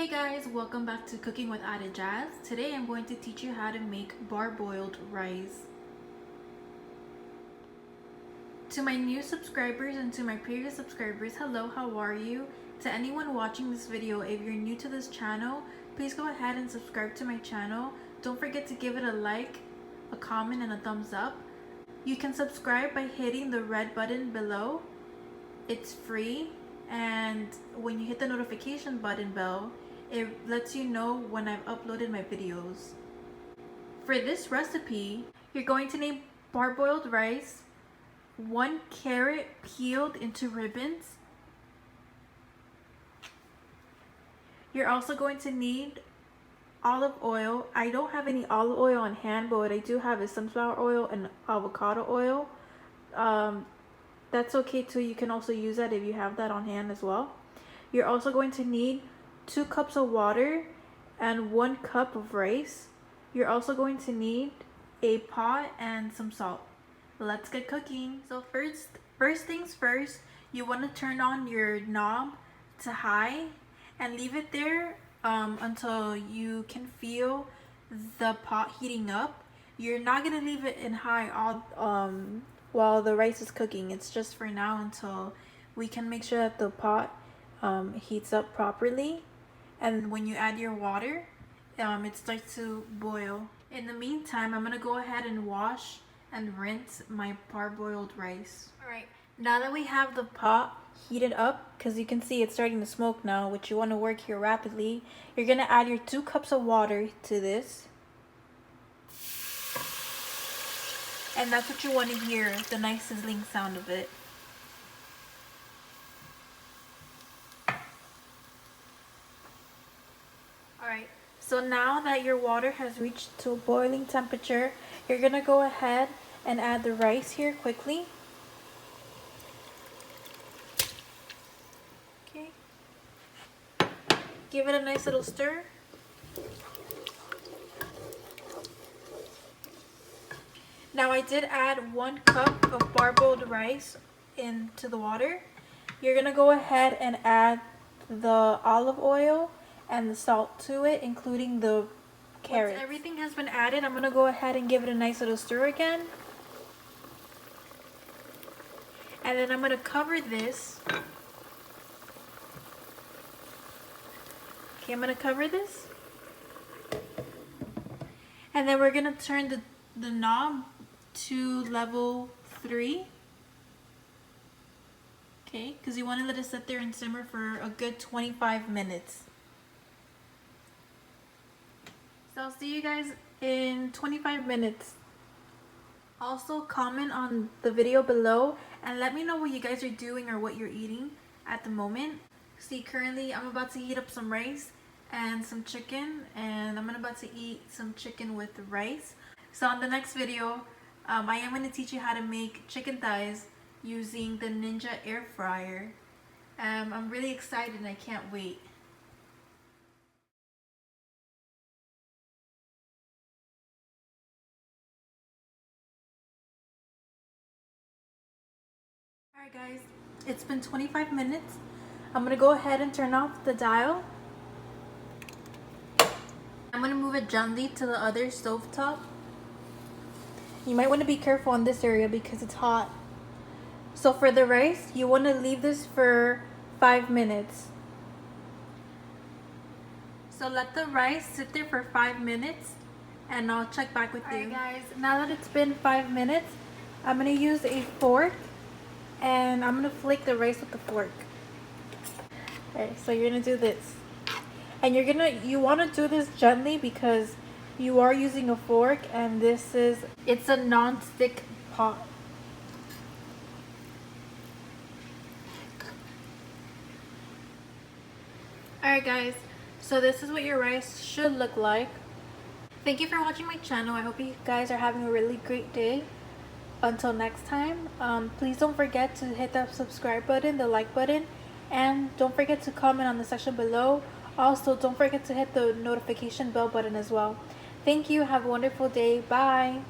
Hey guys, welcome back to Cooking with Ada Jazz. Today I'm going to teach you how to make parboiled rice. To my new subscribers and to my previous subscribers, hello, how are you? To anyone watching this video, if you're new to this channel, please go ahead and subscribe to my channel. Don't forget to give it a like, a comment, and a thumbs up. You can subscribe by hitting the red button below. It's free, and when you hit the notification button bell, it lets you know when I've uploaded my videos. For this recipe, you're going to need parboiled rice, 1 carrot peeled into ribbons. You're also going to need olive oil. I don't have any olive oil on hand, but what I do have is sunflower oil and avocado oil. That's okay too. You can also use that if you have that on hand as well. You're also going to need 2 cups of water and 1 cup of rice. You're also going to need a pot and some salt. Let's get cooking. So first things first, you want to turn on your knob to high and leave it there until you can feel the pot heating up. You're not going to leave it in high all while the rice is cooking. It's just for now until we can make sure that the pot heats up properly. And when you add your water, it starts to boil. In the meantime, I'm gonna go ahead and wash and rinse my parboiled rice. Alright, now that we have the pot heated up, because you can see it's starting to smoke now, which you want to work here rapidly, you're gonna add your 2 cups of water to this. And that's what you want to hear, the nice sizzling sound of it. Alright, so now that your water has reached to a boiling temperature, you're going to go ahead and add the rice here quickly. Okay. Give it a nice little stir. Now I did add 1 cup of parboiled rice into the water. You're going to go ahead and add the olive oil and the salt to it, including the carrots. Once everything has been added, I'm going to go ahead and give it a nice little stir again. And then I'm going to cover this. Okay, I'm going to cover this. And then we're going to turn the knob to level 3. Okay, because you want to let it sit there and simmer for a good 25 minutes. So I'll see you guys in 25 minutes. Also comment on the video below and let me know what you guys are doing or what you're eating at the moment. See, currently I'm about to heat up some rice and some chicken, and I'm about to eat some chicken with rice. So on the next video, I am going to teach you how to make chicken thighs using the Ninja air fryer. I'm really excited and I can't wait. Alright guys, it's been 25 minutes. I'm going to go ahead and turn off the dial. I'm going to move it gently to the other stove top. You might want to be careful in this area because it's hot. So for the rice, you want to leave this for 5 minutes. So let the rice sit there for 5 minutes and I'll check back with you. Alright guys, now that it's been 5 minutes, I'm going to use a fork and I'm going to flake the rice with the fork. Alright, so you're going to do this. And you want to do this gently because you are using a fork and it's a non-stick pot. Alright guys, so this is what your rice should look like. Thank you for watching my channel. I hope you guys are having a really great day. Until next time, please don't forget to hit that subscribe button, the like button, and don't forget to comment on the section below. Also, don't forget to hit the notification bell button as well. Thank you. Have a wonderful day. Bye.